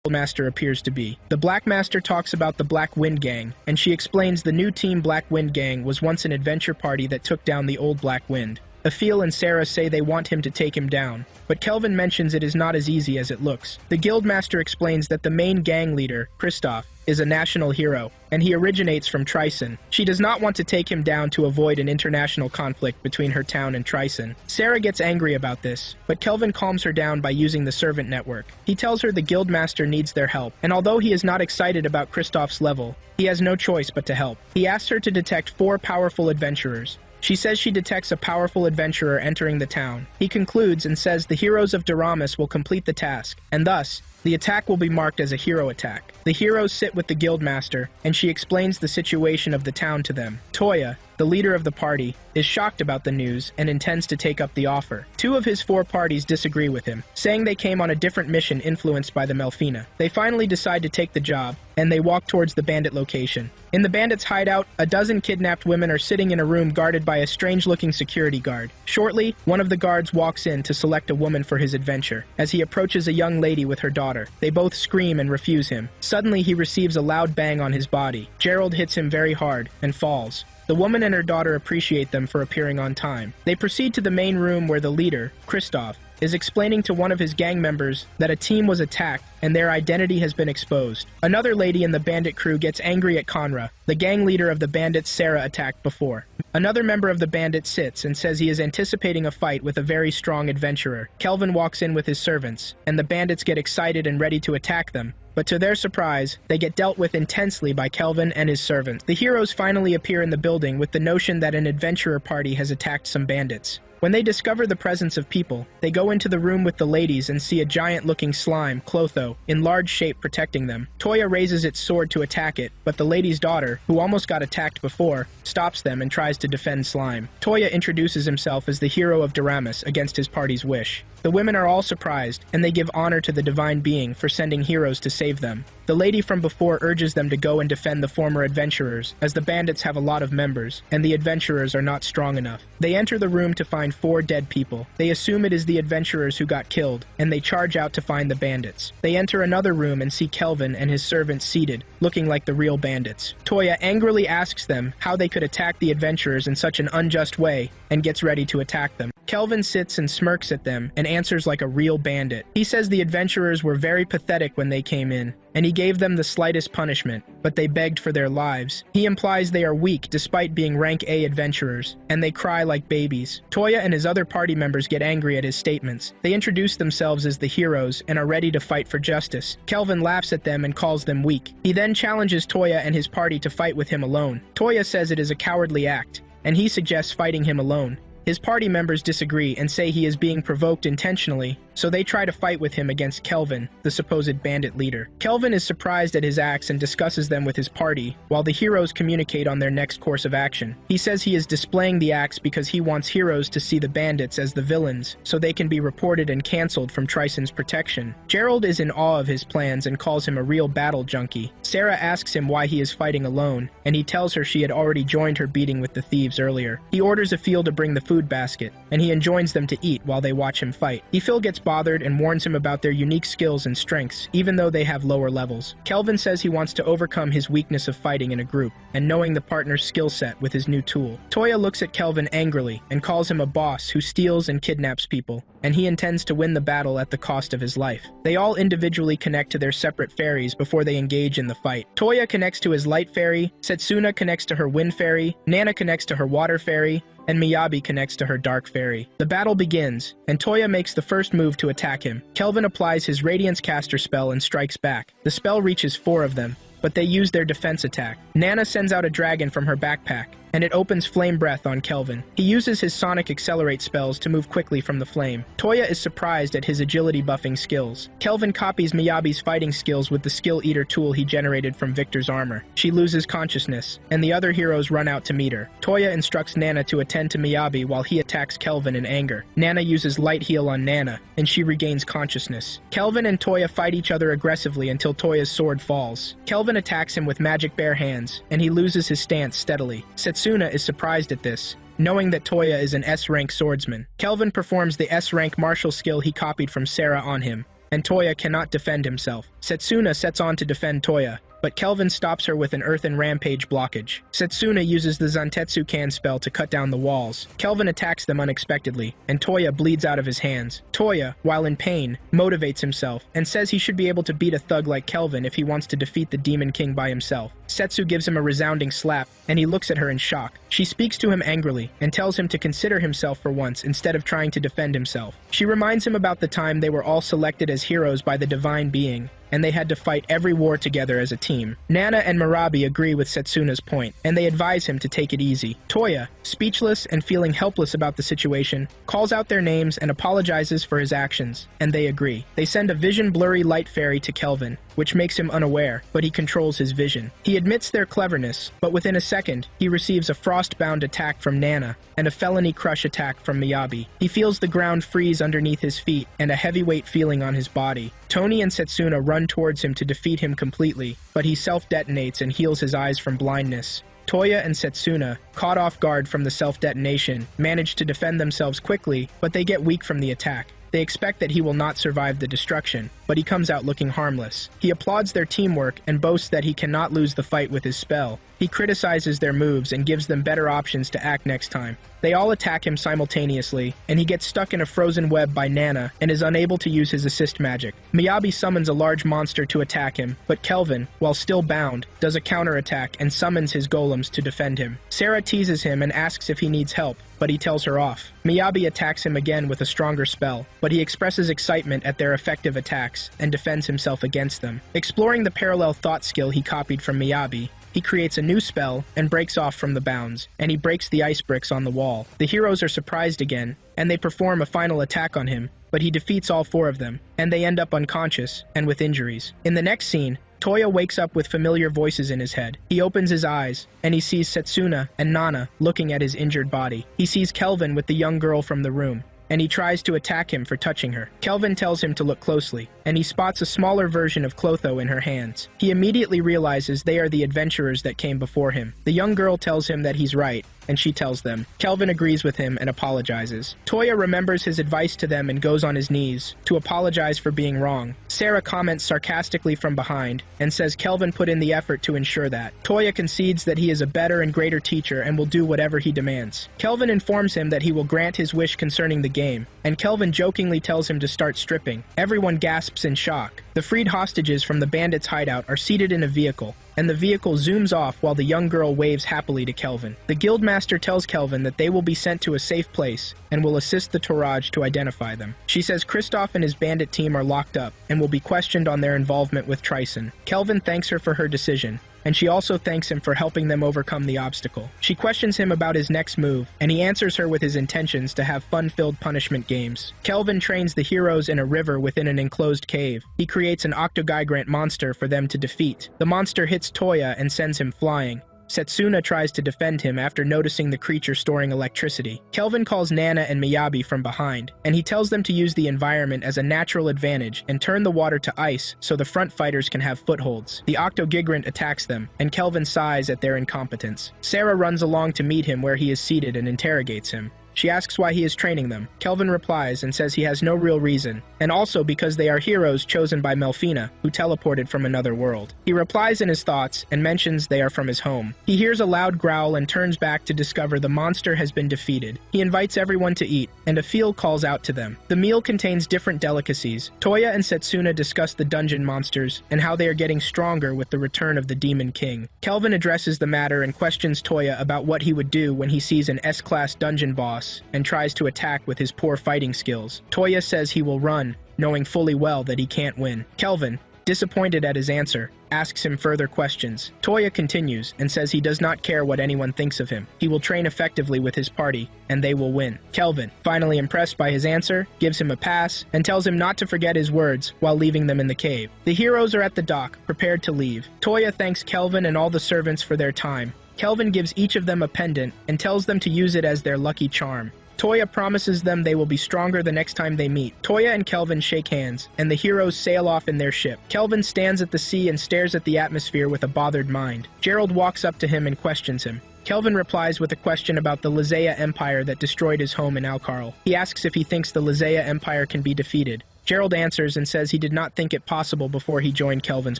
Master appears to be. The Black Master talks about the Black Wind Gang, and she explains the new team Black Wind Gang was once an adventure party that took down the old Black Wind. Aphil and Sarah say they want him to take him down, but Kelvin mentions it is not as easy as it looks. The Guildmaster explains that the main gang leader, Kristoff, is a national hero, and he originates from Trison. She does not want to take him down to avoid an international conflict between her town and Trison. Sarah gets angry about this, but Kelvin calms her down by using the servant network. He tells her the Guildmaster needs their help, and although he is not excited about Kristoff's level, he has no choice but to help. He asks her to detect 4 powerful adventurers. She says she detects a powerful adventurer entering the town. He concludes and says the heroes of Doramus will complete the task, and thus, the attack will be marked as a hero attack. The heroes sit with the Guildmaster, and she explains the situation of the town to them. Toya, the leader of the party, is shocked about the news and intends to take up the offer. 2 of his 4 parties disagree with him, saying they came on a different mission influenced by the Melfina. They finally decide to take the job, and they walk towards the bandit location. In the bandits' hideout, a dozen kidnapped women are sitting in a room guarded by a strange-looking security guard. Shortly, one of the guards walks in to select a woman for his adventure. As he approaches a young lady with her daughter, they both scream and refuse him. Suddenly, he receives a loud bang on his body. Gerald hits him very hard and falls. The woman and her daughter appreciate them for appearing on time. They proceed to the main room where the leader, Kristoff, is explaining to one of his gang members that a team was attacked and their identity has been exposed. Another lady in the bandit crew gets angry at Conra, the gang leader of the bandits Sarah attacked before. Another member of the bandits sits and says he is anticipating a fight with a very strong adventurer. Kelvin walks in with his servants, and the bandits get excited and ready to attack them. But to their surprise, they get dealt with intensely by Kelvin and his servants. The heroes finally appear in the building with the notion that an adventurer party has attacked some bandits. When they discover the presence of people, they go into the room with the ladies and see a giant-looking slime, Clotho, in large shape protecting them. Toya raises its sword to attack it, but the lady's daughter, who almost got attacked before, stops them and tries to defend Slime. Toya introduces himself as the hero of Doramus against his party's wish. The women are all surprised, and they give honor to the divine being for sending heroes to save them. The lady from before urges them to go and defend the former adventurers, as the bandits have a lot of members, and the adventurers are not strong enough. They enter the room to find 4 dead people. They assume it is the adventurers who got killed, and they charge out to find the bandits. They enter another room and see Kelvin and his servants seated, looking like the real bandits. Toya angrily asks them how they could attack the adventurers in such an unjust way, and gets ready to attack them. Kelvin sits and smirks at them and answers like a real bandit. He says the adventurers were very pathetic when they came in, and he gave them the slightest punishment, but they begged for their lives. He implies they are weak despite being rank A adventurers, and they cry like babies. Toya and his other party members get angry at his statements. They introduce themselves as the heroes and are ready to fight for justice. Kelvin laughs at them and calls them weak. He then challenges Toya and his party to fight with him alone. Toya says it is a cowardly act, and he suggests fighting him alone. His party members disagree and say he is being provoked intentionally, so they try to fight with him against Kelvin, the supposed bandit leader. Kelvin is surprised at his acts and discusses them with his party, while the heroes communicate on their next course of action. He says he is displaying the acts because he wants heroes to see the bandits as the villains, so they can be reported and cancelled from Trison's protection. Gerald is in awe of his plans and calls him a real battle junkie. Sarah asks him why he is fighting alone, and he tells her she had already joined her beating with the thieves earlier. He orders Aphil to bring the food basket, and he enjoins them to eat while they watch him fight. Aphil gets bothered and warns him about their unique skills and strengths, even though they have lower levels. Kelvin says he wants to overcome his weakness of fighting in a group, and knowing the partner's skill set with his new tool. Toya looks at Kelvin angrily, and calls him a boss who steals and kidnaps people, and he intends to win the battle at the cost of his life. They all individually connect to their separate fairies before they engage in the fight. Toya connects to his light fairy, Setsuna connects to her wind fairy, Nana connects to her water fairy, and Miyabi connects to her dark fairy. The battle begins, and Toya makes the first move to attack him. Kelvin applies his Radiance Caster spell and strikes back. The spell reaches 4 of them, but they use their defense attack. Nana sends out a dragon from her backpack, and it opens Flame Breath on Kelvin. He uses his Sonic Accelerate spells to move quickly from the flame. Toya is surprised at his agility buffing skills. Kelvin copies Miyabi's fighting skills with the Skill Eater tool he generated from Victor's armor. She loses consciousness, and the other heroes run out to meet her. Toya instructs Nana to attend to Miyabi while he attacks Kelvin in anger. Nana uses Light Heal on Nana, and she regains consciousness. Kelvin and Toya fight each other aggressively until Toya's sword falls. Kelvin attacks him with magic bare hands, and he loses his stance steadily. Setsuna is surprised at this, knowing that Toya is an S-rank swordsman. Kelvin performs the S-rank martial skill he copied from Sarah on him, and Toya cannot defend himself. Setsuna sets on to defend Toya, but Kelvin stops her with an earthen rampage blockage. Setsuna uses the Zantetsu can spell to cut down the walls. Kelvin attacks them unexpectedly, and Toya bleeds out of his hands. Toya, while in pain, motivates himself and says he should be able to beat a thug like Kelvin if he wants to defeat the Demon King by himself. Setsu gives him a resounding slap, and he looks at her in shock. She speaks to him angrily and tells him to consider himself for once instead of trying to defend himself. She reminds him about the time they were all selected as heroes by the Divine Being, and they had to fight every war together as a team. Nana and Marabi agree with Setsuna's point, and they advise him to take it easy. Toya, speechless and feeling helpless about the situation, calls out their names and apologizes for his actions, and they agree. They send a vision-blurry light fairy to Kelvin, which makes him unaware, but he controls his vision. He admits their cleverness, but within a second, he receives a frost-bound attack from Nana and a felony crush attack from Miyabi. He feels the ground freeze underneath his feet and a heavyweight feeling on his body. Tony and Setsuna run towards him to defeat him completely, but he self-detonates and heals his eyes from blindness. Toya and Setsuna, caught off guard from the self-detonation, manage to defend themselves quickly, but they get weak from the attack. They expect that he will not survive the destruction, but he comes out looking harmless. He applauds their teamwork and boasts that he cannot lose the fight with his spell. He criticizes their moves and gives them better options to act next time. They all attack him simultaneously, and he gets stuck in a frozen web by Nana and is unable to use his assist magic. Miyabi summons a large monster to attack him, but Kelvin, while still bound, does a counterattack and summons his golems to defend him. Sarah teases him and asks if he needs help, but he tells her off. Miyabi attacks him again with a stronger spell, but he expresses excitement at their effective attacks and defends himself against them. Exploring the parallel thought skill he copied from Miyabi, he creates a new spell and breaks off from the bounds, and he breaks the ice bricks on the wall. The heroes are surprised again, and they perform a final attack on him, but he defeats all four of them, and they end up unconscious and with injuries. In the next scene, Toya wakes up with familiar voices in his head. He opens his eyes, and he sees Setsuna and Nana looking at his injured body. He sees Kelvin with the young girl from the room, and he tries to attack him for touching her. Kelvin tells him to look closely, and he spots a smaller version of Clotho in her hands. He immediately realizes they are the adventurers that came before him. The young girl tells him that he's right, and she tells them. Kelvin agrees with him and apologizes. Toya remembers his advice to them and goes on his knees to apologize for being wrong. Sarah comments sarcastically from behind and says Kelvin put in the effort to ensure that. Toya concedes that he is a better and greater teacher and will do whatever he demands. Kelvin informs him that he will grant his wish concerning the game, and Kelvin jokingly tells him to start stripping. Everyone gasps in shock. The freed hostages from the bandits' hideout are seated in a vehicle, and the vehicle zooms off while the young girl waves happily to Kelvin. The guildmaster tells Kelvin that they will be sent to a safe place and will assist the Tourage to identify them. She says Kristoff and his bandit team are locked up and will be questioned on their involvement with Trison. Kelvin thanks her for her decision, and she also thanks him for helping them overcome the obstacle. She questions him about his next move, and he answers her with his intentions to have fun-filled punishment games. Kelvin trains the heroes in a river within an enclosed cave. He creates an octogigant monster for them to defeat. The monster hits Toya and sends him flying. Setsuna tries to defend him after noticing the creature storing electricity. Kelvin calls Nana and Miyabi from behind, and he tells them to use the environment as a natural advantage and turn the water to ice so the front fighters can have footholds. The octogigant attacks them, and Kelvin sighs at their incompetence. Sarah runs along to meet him where he is seated and interrogates him. She asks why he is training them. Kelvin replies and says he has no real reason, and also because they are heroes chosen by Melfina, who teleported from another world. He replies in his thoughts and mentions they are from his home. He hears a loud growl and turns back to discover the monster has been defeated. He invites everyone to eat, and a feel calls out to them. The meal contains different delicacies. Toya and Setsuna discuss the dungeon monsters and how they are getting stronger with the return of the Demon King. Kelvin addresses the matter and questions Toya about what he would do when he sees an S-class dungeon boss and tries to attack with his poor fighting skills. Toya says he will run, knowing fully well that he can't win. Kelvin, disappointed at his answer, asks him further questions. Toya continues and says he does not care what anyone thinks of him. He will train effectively with his party, and they will win. Kelvin, finally impressed by his answer, gives him a pass and tells him not to forget his words while leaving them in the cave. The heroes are at the dock, prepared to leave. Toya thanks Kelvin and all the servants for their time. Kelvin gives each of them a pendant and tells them to use it as their lucky charm. Toya promises them they will be stronger the next time they meet. Toya and Kelvin shake hands, and the heroes sail off in their ship. Kelvin stands at the sea and stares at the atmosphere with a bothered mind. Gerald walks up to him and questions him. Kelvin replies with a question about the Lizea Empire that destroyed his home in Alcarl. He asks if he thinks the Lizea Empire can be defeated. Gerald answers and says he did not think it possible before he joined Kelvin's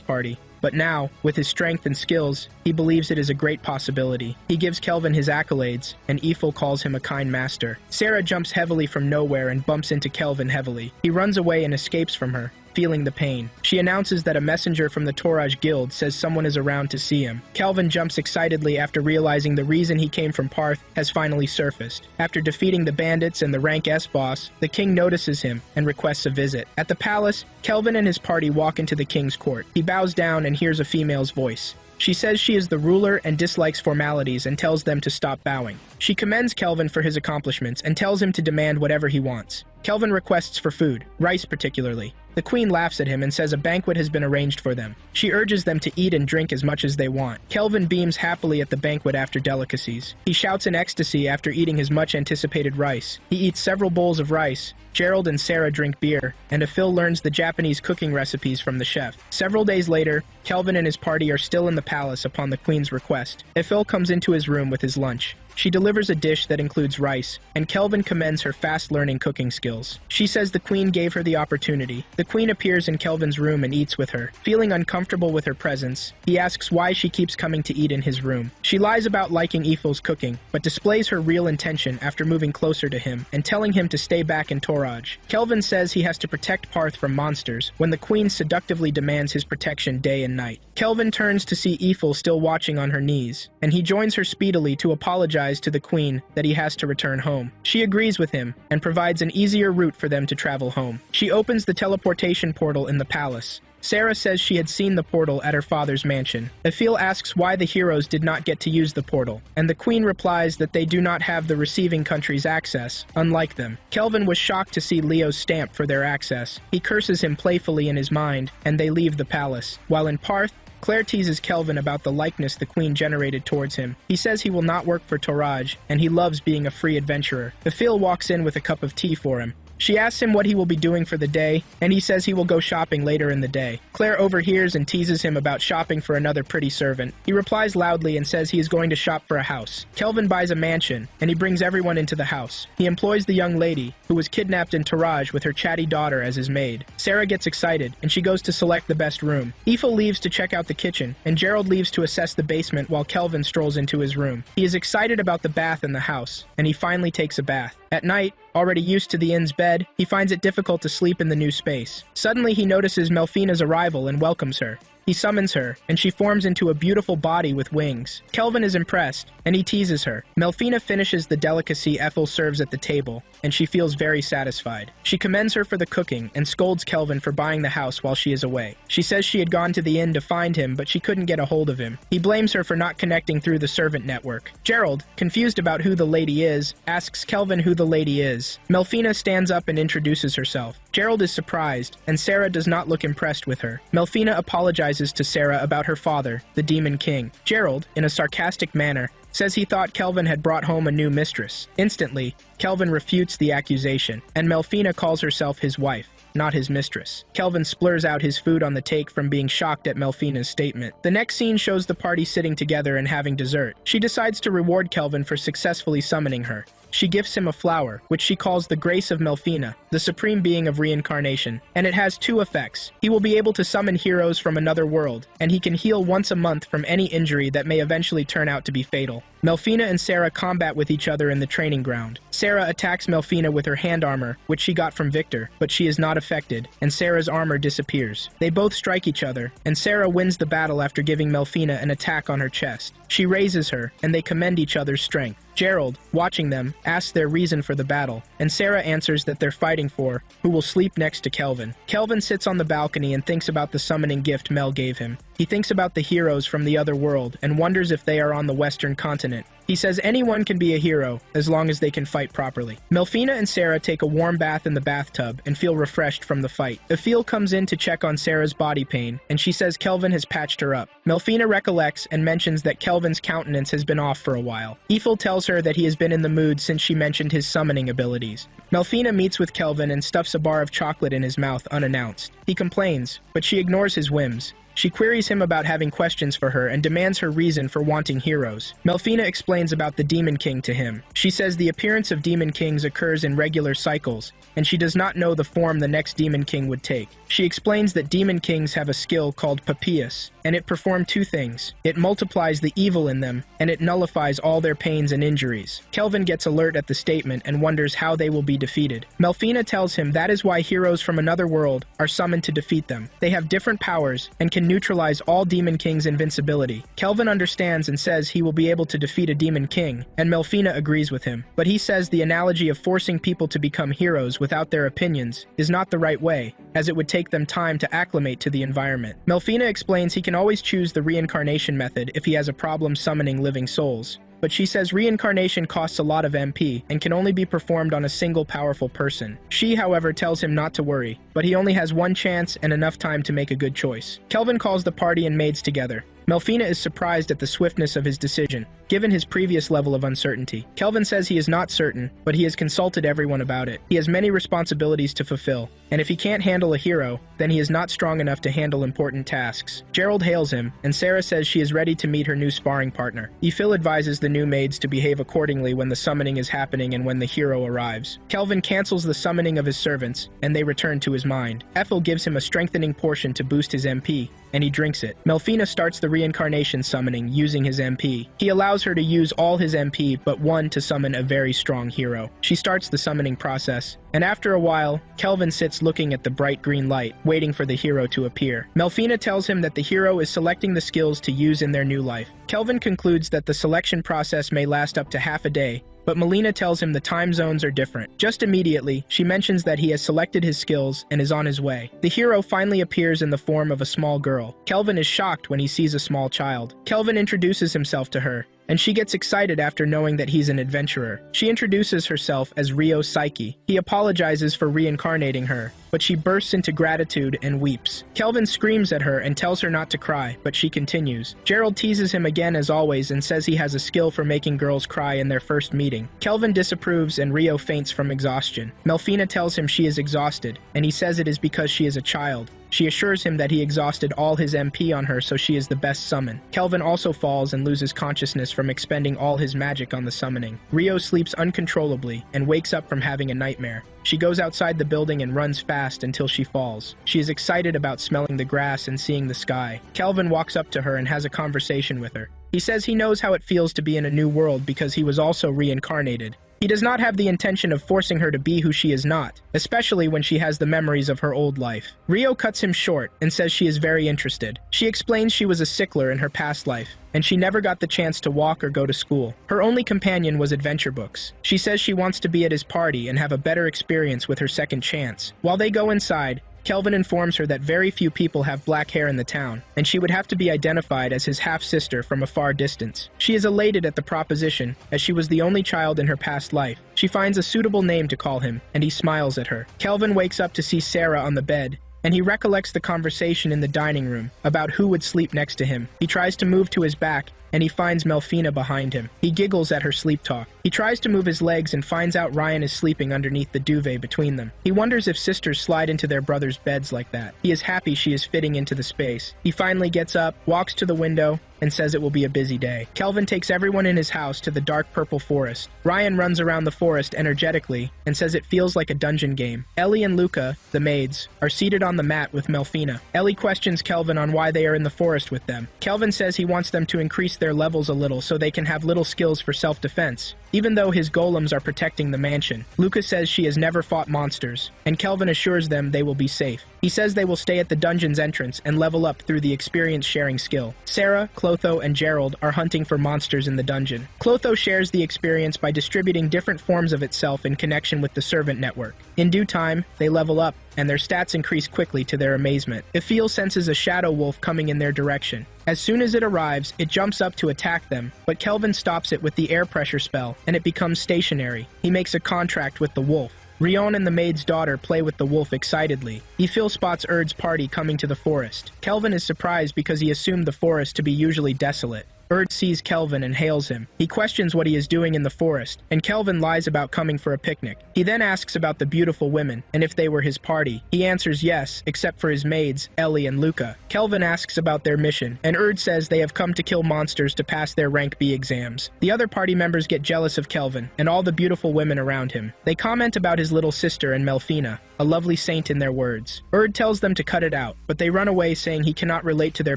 party. But now, with his strength and skills, he believes it is a great possibility. He gives Kelvin his accolades, and Eiffel calls him a kind master. Sarah jumps heavily from nowhere and bumps into Kelvin heavily. He runs away and escapes from her, feeling the pain. She announces that a messenger from the Tourage Guild says someone is around to see him. Kelvin jumps excitedly after realizing the reason he came from Parth has finally surfaced. After defeating the bandits and the Rank S boss, the king notices him and requests a visit. At the palace, Kelvin and his party walk into the king's court. He bows down and hears a female's voice. She says she is the ruler and dislikes formalities and tells them to stop bowing. She commends Kelvin for his accomplishments and tells him to demand whatever he wants. Kelvin requests for food, rice particularly. The queen laughs at him and says a banquet has been arranged for them. She urges them to eat and drink as much as they want. Kelvin beams happily at the banquet after delicacies. He shouts in ecstasy after eating his much-anticipated rice. He eats several bowls of rice. Gerald and Sarah drink beer, and Phil learns the Japanese cooking recipes from the chef. Several days later, Kelvin and his party are still in the palace upon the queen's request. Phil comes into his room with his lunch. She delivers a dish that includes rice, and Kelvin commends her fast-learning cooking skills. She says the queen gave her the opportunity. The queen appears in Kelvin's room and eats with her. Feeling uncomfortable with her presence, he asks why she keeps coming to eat in his room. She lies about liking Eifel's cooking, but displays her real intention after moving closer to him and telling him to stay back in Tourage. Kelvin says he has to protect Parth from monsters when the queen seductively demands his protection day and night. Kelvin turns to see Eiffel still watching on her knees, and he joins her speedily to apologize to the queen that he has to return home. She agrees with him and provides an easier route for them to travel home. She opens the teleportation portal in the palace. Sarah says she had seen the portal at her father's mansion. Eiffel asks why the heroes did not get to use the portal, and the queen replies that they do not have the receiving country's access, unlike them. Kelvin was shocked to see Leo's stamp for their access. He curses him playfully in his mind, and they leave the palace. While in Parth, Claire teases Kelvin about the likeness the queen generated towards him. He says he will not work for Tourage, and he loves being a free adventurer. Eiffel walks in with a cup of tea for him. She asks him what he will be doing for the day, and he says he will go shopping later in the day. Claire overhears and teases him about shopping for another pretty servant. He replies loudly and says he is going to shop for a house. Kelvin buys a mansion, and he brings everyone into the house. He employs the young lady, who was kidnapped in Tourage with her chatty daughter as his maid. Sarah gets excited, and she goes to select the best room. Eiffel leaves to check out the kitchen, and Gerald leaves to assess the basement while Kelvin strolls into his room. He is excited about the bath in the house, and he finally takes a bath. At night, already used to the inn's bed, he finds it difficult to sleep in the new space. Suddenly he notices Melfina's arrival and welcomes her. He summons her, and she forms into a beautiful body with wings. Kelvin is impressed, and he teases her. Melfina finishes the delicacy Ethel serves at the table, and she feels very satisfied. She commends her for the cooking and scolds Kelvin for buying the house while she is away. She says she had gone to the inn to find him, but she couldn't get a hold of him. He blames her for not connecting through the servant network. Gerald, confused about who the lady is, asks Kelvin who the lady is. Melfina stands up and introduces herself. Gerald is surprised, and Sarah does not look impressed with her. Melfina apologizes to Sarah about her father, the Demon King. Gerald, in a sarcastic manner, says he thought Kelvin had brought home a new mistress. Instantly, Kelvin refutes the accusation, and Melfina calls herself his wife, not his mistress. Kelvin splurs out his food on the take from being shocked at Melfina's statement. The next scene shows the party sitting together and having dessert. She decides to reward Kelvin for successfully summoning her. She gifts him a flower, which she calls the Grace of Melfina, the supreme being of reincarnation, and it has two effects. He will be able to summon heroes from another world, and he can heal once a month from any injury that may eventually turn out to be fatal. Melfina and Sarah combat with each other in the training ground. Sarah attacks Melfina with her hand armor, which she got from Victor, but she is not affected, and Sarah's armor disappears. They both strike each other, and Sarah wins the battle after giving Melfina an attack on her chest. She raises her, and they commend each other's strength. Gerald, watching them, asks their reason for the battle, and Sarah answers that they're fighting for who will sleep next to Kelvin. Kelvin sits on the balcony and thinks about the summoning gift Mel gave him. He thinks about the heroes from the other world and wonders if they are on the Western continent. He says anyone can be a hero as long as they can fight properly. Melfina and Sarah take a warm bath in the bathtub and feel refreshed from the fight. Eiffel comes in to check on Sarah's body pain, and she says Kelvin has patched her up. Melfina recollects and mentions that Kelvin's countenance has been off for a while. Eiffel tells her that he has been in the mood since she mentioned his summoning abilities. Melfina meets with Kelvin and stuffs a bar of chocolate in his mouth unannounced. He complains, but she ignores his whims. She queries him about having questions for her and demands her reason for wanting heroes. Melfina explains about the Demon King to him. She says the appearance of Demon Kings occurs in regular cycles, and she does not know the form the next Demon King would take. She explains that Demon Kings have a skill called Papias, and it performs two things. It multiplies the evil in them, and it nullifies all their pains and injuries. Kelvin gets alert at the statement and wonders how they will be defeated. Melfina tells him that is why heroes from another world are summoned to defeat them. They have different powers and can neutralize all Demon King's invincibility. Kelvin understands and says he will be able to defeat a Demon King, and Melfina agrees with him. But he says the analogy of forcing people to become heroes without their opinions is not the right way, as it would take them time to acclimate to the environment. Melfina explains he can always choose the reincarnation method if he has a problem summoning living souls. But she says reincarnation costs a lot of MP and can only be performed on a single powerful person. She, however, tells him not to worry, but he only has one chance and enough time to make a good choice. Kelvin calls the party and maids together. Melfina is surprised at the swiftness of his decision, given his previous level of uncertainty. Kelvin says he is not certain, but he has consulted everyone about it. He has many responsibilities to fulfill, and if he can't handle a hero, then he is not strong enough to handle important tasks. Gerald hails him, and Sarah says she is ready to meet her new sparring partner. Ethel advises the new maids to behave accordingly when the summoning is happening and when the hero arrives. Kelvin cancels the summoning of his servants, and they return to his mind. Ethel gives him a strengthening portion to boost his MP, and he drinks it. Melfina starts the reincarnation summoning using his MP. He allows her to use all his MP but one to summon a very strong hero. She starts the summoning process, and after a while, Kelvin sits looking at the bright green light, waiting for the hero to appear. Melfina tells him that the hero is selecting the skills to use in their new life. Kelvin concludes that the selection process may last up to half a day, but Melina tells him the time zones are different. Just immediately, she mentions that he has selected his skills and is on his way. The hero finally appears in the form of a small girl. Kelvin is shocked when he sees a small child. Kelvin introduces himself to her, and she gets excited after knowing that he's an adventurer. She introduces herself as Rio Psyche. He apologizes for reincarnating her, but she bursts into gratitude and weeps. Kelvin screams at her and tells her not to cry, but she continues. Gerald teases him again as always and says he has a skill for making girls cry in their first meeting. Kelvin disapproves and Rio faints from exhaustion. Melfina tells him she is exhausted, and he says it is because she is a child. She assures him that he exhausted all his MP on her, so she is the best summon. Kelvin also falls and loses consciousness from expending all his magic on the summoning. Rio sleeps uncontrollably and wakes up from having a nightmare. She goes outside the building and runs fast until she falls. She is excited about smelling the grass and seeing the sky. Kelvin walks up to her and has a conversation with her. He says he knows how it feels to be in a new world because he was also reincarnated. He does not have the intention of forcing her to be who she is not, especially when she has the memories of her old life. Rio cuts him short and says she is very interested. She explains she was a sickler in her past life, and she never got the chance to walk or go to school. Her only companion was adventure books. She says she wants to be at his party and have a better experience with her second chance. While they go inside, Kelvin informs her that very few people have black hair in the town, and she would have to be identified as his half-sister from a far distance. She is elated at the proposition, as she was the only child in her past life. She finds a suitable name to call him, and he smiles at her. Kelvin wakes up to see Sarah on the bed, and he recollects the conversation in the dining room about who would sleep next to him. He tries to move to his back, and he finds Melfina behind him. He giggles at her sleep talk. He tries to move his legs and finds out Ryan is sleeping underneath the duvet between them. He wonders if sisters slide into their brothers' beds like that. He is happy she is fitting into the space. He finally gets up, walks to the window, and says it will be a busy day. Kelvin takes everyone in his house to the dark purple forest. Ryan runs around the forest energetically and says it feels like a dungeon game. Ellie and Luca, the maids, are seated on the mat with Melfina. Ellie questions Kelvin on why they are in the forest with them. Kelvin says he wants them to increase their levels a little so they can have little skills for self-defense, even though his golems are protecting the mansion. Luca says she has never fought monsters, and Kelvin assures them they will be safe. He says they will stay at the dungeon's entrance and level up through the experience-sharing skill. Sarah, Clotho, and Gerald are hunting for monsters in the dungeon. Clotho shares the experience by distributing different forms of itself in connection with the servant network. In due time, they level up, and their stats increase quickly to their amazement. Ifil senses a shadow wolf coming in their direction. As soon as it arrives, it jumps up to attack them, but Kelvin stops it with the air pressure spell, and it becomes stationary. He makes a contract with the wolf. Rion and the maid's daughter play with the wolf excitedly. Ifil spots Erd's party coming to the forest. Kelvin is surprised because he assumed the forest to be usually desolate. Erd sees Kelvin and hails him. He questions what he is doing in the forest, and Kelvin lies about coming for a picnic. He then asks about the beautiful women, and if they were his party. He answers yes, except for his maids, Ellie and Luca. Kelvin asks about their mission, and Erd says they have come to kill monsters to pass their rank B exams. The other party members get jealous of Kelvin, and all the beautiful women around him. They comment about his little sister and Melfina, a lovely saint in their words. Erd tells them to cut it out, but they run away saying he cannot relate to their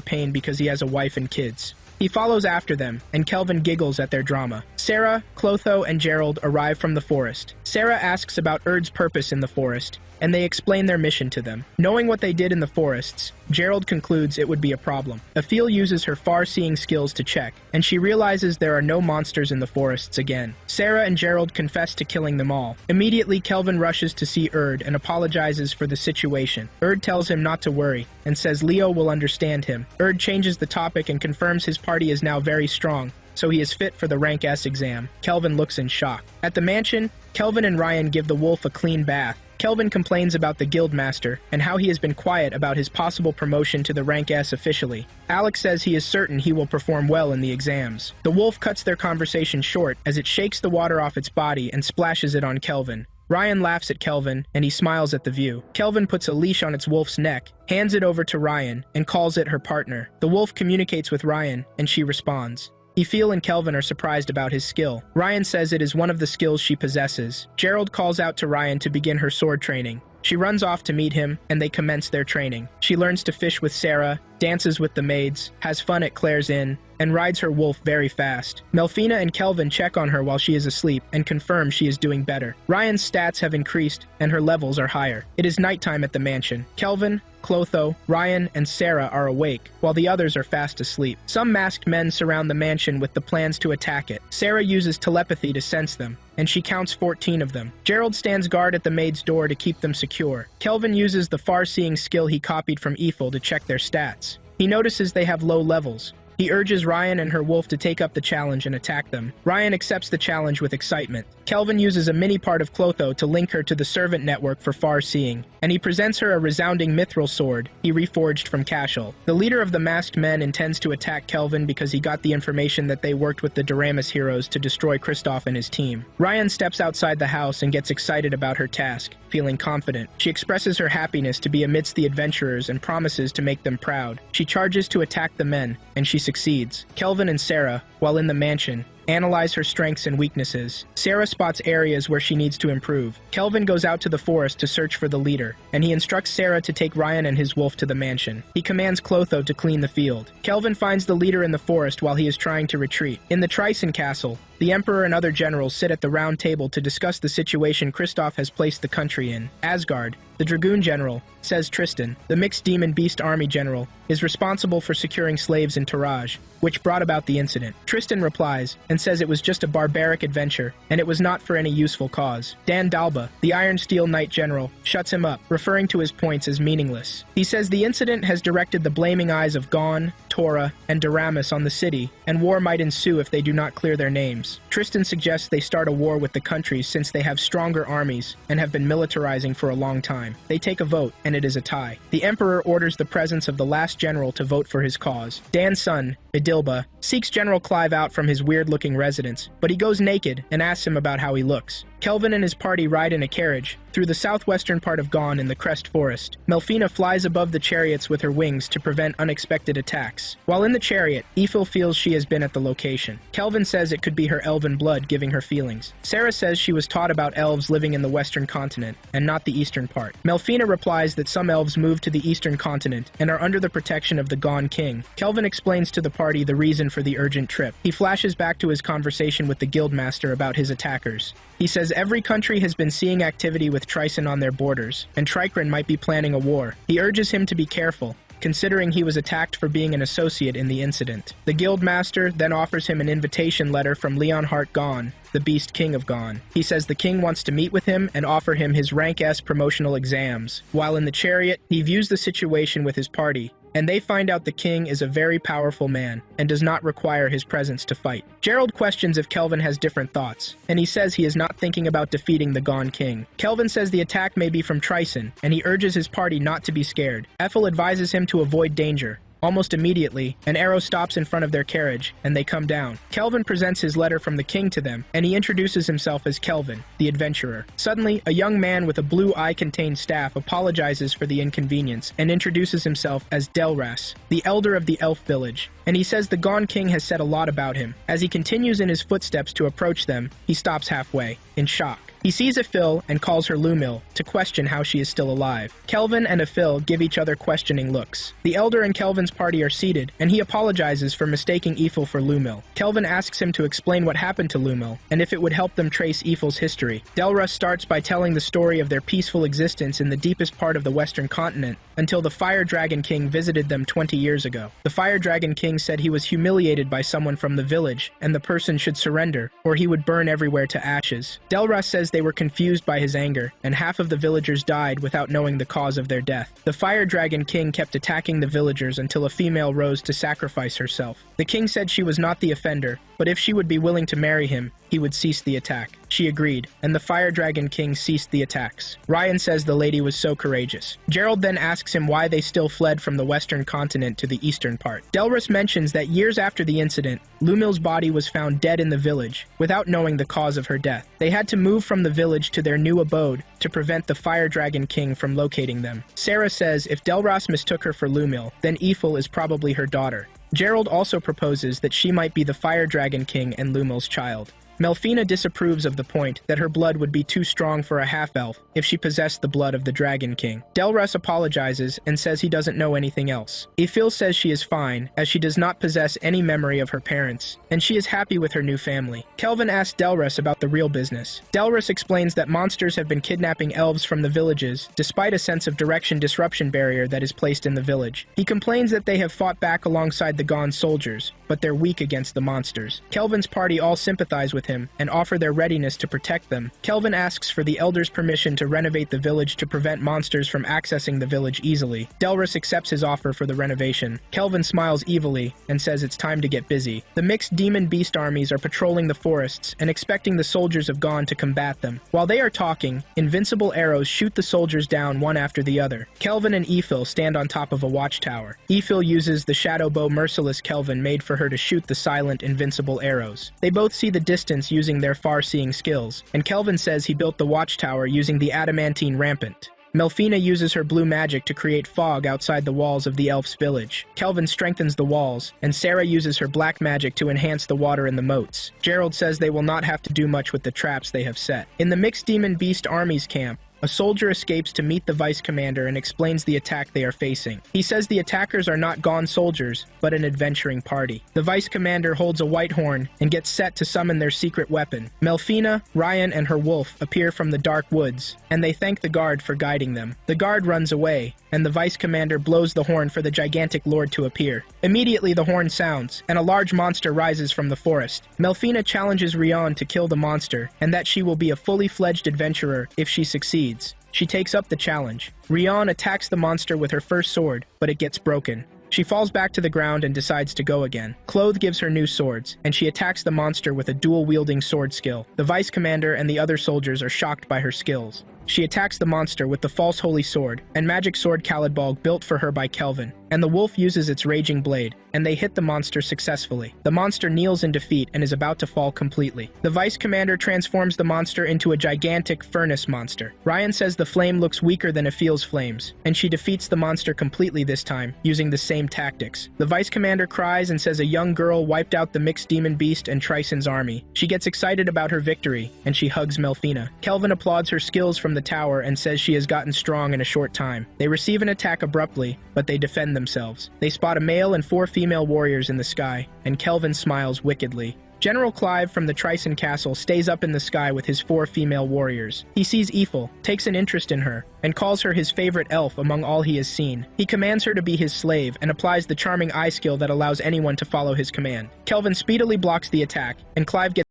pain because he has a wife and kids. He follows after them, and Kelvin giggles at their drama. Sarah, Clotho, and Gerald arrive from the forest. Sarah asks about Erd's purpose in the forest, and they explain their mission to them. Knowing what they did in the forests, Gerald concludes it would be a problem. Aphil uses her far-seeing skills to check, and she realizes there are no monsters in the forests again. Sarah and Gerald confess to killing them all. Immediately, Kelvin rushes to see Erd and apologizes for the situation. Erd tells him not to worry, and says Leo will understand him. Erd changes the topic and confirms his party is now very strong, so he is fit for the rank S exam. Kelvin looks in shock. At the mansion, Kelvin and Ryan give the wolf a clean bath. Kelvin complains about the guildmaster and how he has been quiet about his possible promotion to the rank S officially. Alex says he is certain he will perform well in the exams. The wolf cuts their conversation short as it shakes the water off its body and splashes it on Kelvin. Ryan laughs at Kelvin, and he smiles at the view. Kelvin puts a leash on its wolf's neck, hands it over to Ryan, and calls it her partner. The wolf communicates with Ryan, and she responds. Aphil and Kelvin are surprised about his skill. Ryan says it is one of the skills she possesses. Gerald calls out to Ryan to begin her sword training. She runs off to meet him, and they commence their training. She learns to fish with Sarah, dances with the maids, has fun at Claire's inn, and rides her wolf very fast. Melfina and Kelvin check on her while she is asleep and confirm she is doing better. Ryan's stats have increased, and her levels are higher. It is nighttime at the mansion. Kelvin, Clotho, Ryan, and Sarah are awake, while the others are fast asleep. Some masked men surround the mansion with the plans to attack it. Sarah uses telepathy to sense them, and she counts 14 of them. Gerald stands guard at the maid's door to keep them secure. Kelvin uses the far-seeing skill he copied from Aphil to check their stats. He notices they have low levels. He urges Ryan and her wolf to take up the challenge and attack them. Ryan accepts the challenge with excitement. Kelvin uses a mini-part of Clotho to link her to the servant network for far-seeing, and he presents her a resounding mithril sword he reforged from Cashel. The leader of the masked men intends to attack Kelvin because he got the information that they worked with the Doramus heroes to destroy Kristoff and his team. Ryan steps outside the house and gets excited about her task, feeling confident. She expresses her happiness to be amidst the adventurers and promises to make them proud. She charges to attack the men, and she succeeds. Kelvin and Sarah, while in the mansion, analyze her strengths and weaknesses. Sarah spots areas where she needs to improve. Kelvin goes out to the forest to search for the leader, and he instructs Sarah to take Ryan and his wolf to the mansion. He commands Clotho to clean the field. Kelvin finds the leader in the forest while he is trying to retreat. In the Tryson castle, the Emperor and other generals sit at the round table to discuss the situation Kristoff has placed the country in. Asgard, the Dragoon General, says Tristan, the mixed demon-beast army general, is responsible for securing slaves in Taraj, which brought about the incident. Tristan replies and says it was just a barbaric adventure, and it was not for any useful cause. Dan Dalba, the Iron Steel Knight General, shuts him up, referring to his points as meaningless. He says the incident has directed the blaming eyes of Gon, Tora, and Doramus on the city, and war might ensue if they do not clear their names. Tristan suggests they start a war with the countries since they have stronger armies and have been militarizing for a long time. They take a vote, and it is a tie. The Emperor orders the presence of the last general to vote for his cause. Dan's son, Idilba, seeks General Clive out from his weird-looking residence, but he goes naked and asks him about how he looks. Kelvin and his party ride in a carriage through the southwestern part of Gon in the Crest Forest. Melfina flies above the chariots with her wings to prevent unexpected attacks. While in the chariot, Aphil feels she has been at the location. Kelvin says it could be her elven blood giving her feelings. Sarah says she was taught about elves living in the western continent, and not the eastern part. Melfina replies that some elves moved to the eastern continent and are under the protection of the Gon king. Kelvin explains to the party the reason for the urgent trip. He flashes back to his conversation with the guildmaster about his attackers. He says every country has been seeing activity with Tryson on their borders, and Tricrin might be planning a war. He urges him to be careful, considering he was attacked for being an associate in the incident. The guildmaster then offers him an invitation letter from Leonhart Gon, the Beast King of Gon. He says the king wants to meet with him and offer him his rank S promotional exams. While in the chariot, he views the situation with his party, and they find out the king is a very powerful man and does not require his presence to fight. Gerald questions if Kelvin has different thoughts, and he says he is not thinking about defeating the Gon king. Kelvin says the attack may be from Tryson, and he urges his party not to be scared. Ethel advises him to avoid danger, Almost immediately, an arrow stops in front of their carriage, and they come down. Kelvin presents his letter from the king to them, and he introduces himself as Kelvin, the adventurer. Suddenly, a young man with a blue eye-contained staff apologizes for the inconvenience and introduces himself as Delras, the elder of the elf village, and he says the Gone King has said a lot about him. As he continues in his footsteps to approach them, he stops halfway, in shock. He sees Aphil and calls her Lumil to question how she is still alive. Kelvin and Aphil give each other questioning looks. The elder and Kelvin's party are seated, and he apologizes for mistaking Aphil for Lumil. Kelvin asks him to explain what happened to Lumil, and if it would help them trace Aphil's history. Delras starts by telling the story of their peaceful existence in the deepest part of the Western continent, until the Fire Dragon King visited them 20 years ago. The Fire Dragon King said he was humiliated by someone from the village, and the person should surrender, or he would burn everywhere to ashes. Delras says they were confused by his anger, and half of the villagers died without knowing the cause of their death. The Fire Dragon King kept attacking the villagers until a female rose to sacrifice herself. The king said she was not the offender, but if she would be willing to marry him, he would cease the attack. She agreed, and the Fire Dragon King ceased the attacks. Ryan says the lady was so courageous. Gerald then asks him why they still fled from the western continent to the eastern part. Delras mentions that years after the incident, Lumil's body was found dead in the village, without knowing the cause of her death. They had to move from the village to their new abode to prevent the Fire Dragon King from locating them. Sarah says if Delras mistook her for Lumil, then Aphil is probably her daughter. Gerald also proposes that she might be the Fire Dragon King and Lumil's child. Melfina disapproves of the point that her blood would be too strong for a half-elf if she possessed the blood of the Dragon King. Delras apologizes and says he doesn't know anything else. Aphil says she is fine, as she does not possess any memory of her parents, and she is happy with her new family. Kelvin asks Delras about the real business. Delras explains that monsters have been kidnapping elves from the villages, despite a sense of direction disruption barrier that is placed in the village. He complains that they have fought back alongside the Gone soldiers, but they're weak against the monsters. Kelvin's party all sympathize with him and offer their readiness to protect them. Kelvin asks for the elders' permission to renovate the village to prevent monsters from accessing the village easily. Delras accepts his offer for the renovation. Kelvin smiles evilly and says it's time to get busy. The mixed demon-beast armies are patrolling the forests and expecting the soldiers of Gone to combat them. While they are talking, invincible arrows shoot the soldiers down one after the other. Kelvin and Aphil stand on top of a watchtower. Aphil uses the shadow bow Merciless Kelvin made for her to shoot the silent, invincible arrows. They both see the distance using their far-seeing skills, and Kelvin says he built the watchtower using the adamantine rampant. Melfina uses her blue magic to create fog outside the walls of the elf's village. Kelvin strengthens the walls, and Sarah uses her black magic to enhance the water in the moats. Gerald says they will not have to do much with the traps they have set. In the mixed demon-beast army's camp, a soldier escapes to meet the vice commander and explains the attack they are facing. He says the attackers are not Gone soldiers, but an adventuring party. The vice commander holds a white horn and gets set to summon their secret weapon. Melfina, Ryan, and her wolf appear from the dark woods, and they thank the guard for guiding them. The guard runs away, and the vice commander blows the horn for the gigantic lord to appear. Immediately the horn sounds, and a large monster rises from the forest. Melfina challenges Rion to kill the monster, and that she will be a fully fledged adventurer if she succeeds. She takes up the challenge. Rion attacks the monster with her first sword, but it gets broken. She falls back to the ground and decides to go again. Clothe gives her new swords, and she attacks the monster with a dual-wielding sword skill. The vice commander and the other soldiers are shocked by her skills. She attacks the monster with the false holy sword and magic sword Calidbalg built for her by Kelvin, and the wolf uses its raging blade, and they hit the monster successfully. The monster kneels in defeat and is about to fall completely. The vice commander transforms the monster into a gigantic furnace monster. Ryan says the flame looks weaker than Aphil's flames, and she defeats the monster completely this time, using the same tactics. The vice commander cries and says a young girl wiped out the mixed demon beast and Trison's army. She gets excited about her victory, and she hugs Melfina. Kelvin applauds her skills from the tower and says she has gotten strong in a short time. They receive an attack abruptly, but they defend themselves. They spot a male and 4 female warriors in the sky, and Kelvin smiles wickedly. General Clive from the Trison Castle stays up in the sky with his 4 female warriors. He sees Aphil, takes an interest in her, and calls her his favorite elf among all he has seen. He commands her to be his slave and applies the charming eye skill that allows anyone to follow his command. Kelvin speedily blocks the attack, and Clive gets